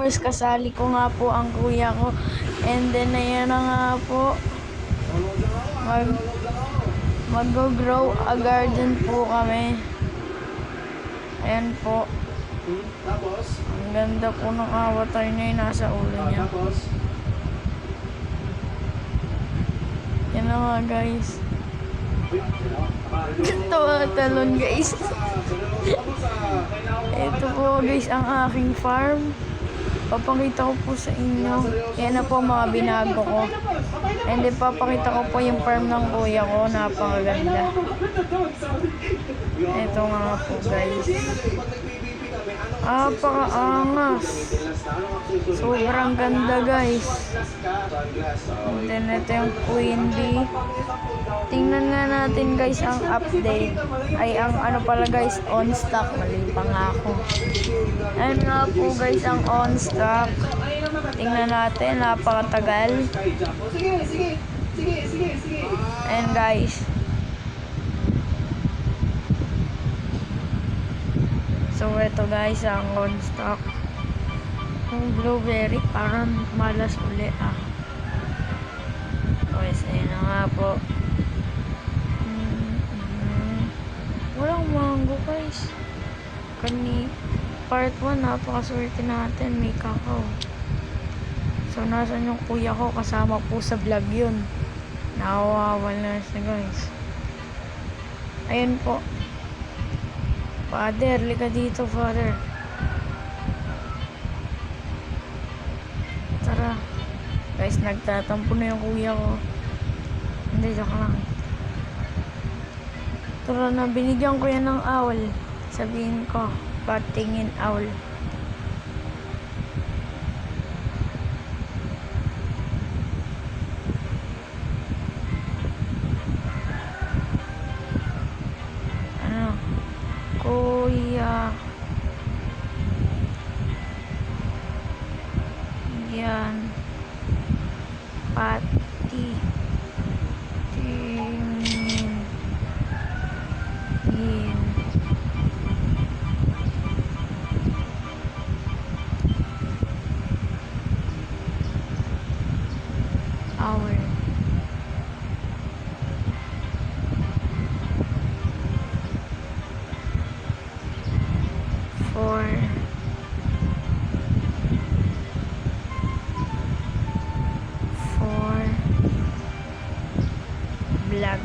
Farmers, kasali ko nga po ang kuya ko. And then ayan na nga po, mag-grow a garden po kami. Ayan po. Ang ganda po ng avatar niya yung nasa ulo niya. Yan na nga guys. Ito talon guys. Ito po guys ang aking farm. Papakita ko po sa inyo. Yan na po mga binago ko. And then papakita ko po yung farm ng kuya ko. Napakaganda. Ito nga po guys. Napakaangas. Sobrang ganda guys. And then ito yung queen bee. Tingnan nga natin guys ang update. Ay ang ano pala guys, on stock. Mali pa nga ako. Ayan nga po guys ang on stock. Tingnan natin, napakatagal. Ayan guys. So ito guys ang on stock. Yung blueberry parang malas uli ah. Guys, ayun na nga po. Walang mango guys. Part 1, napakaswerte natin, may kakao. So nasan yung kuya ko, kasama po sa vlog yun. Nakawawal na siya guys. Ayun po. Father, lika dito father. Tara. Guys, nagtatampo na yung kuya ko. Hindi, joke lang. Tara na, binigyan ko yan ng owl. Sabihin ko, patingin owl. Ano? Kuya. Yan. Pati. Tingin. In. Hour. For vlog.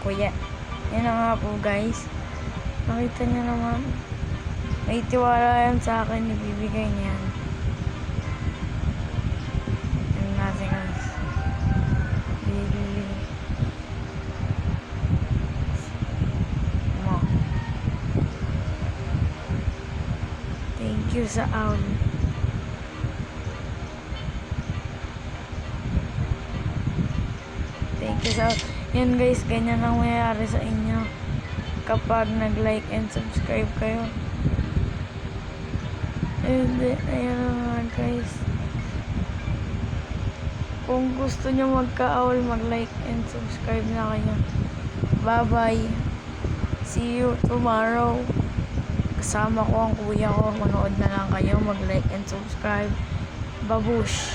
Kuya, yan na nga po guys. Nakita niyo naman, may tiwala yan sa akin, ibibigay niyan. Yan natin guys. Bibili mo. Thank you sa owl. Thank you sa owl. Yan guys, ganyan ang mayayari sa inyo kapag nag-like and subscribe kayo. And ayan naman guys, kung gusto nyo magka-owl, mag-like and subscribe na kayo. Bye bye, see you tomorrow. Kasama ko ang kuya ko, manood na lang kayo, mag-like and subscribe. Babush.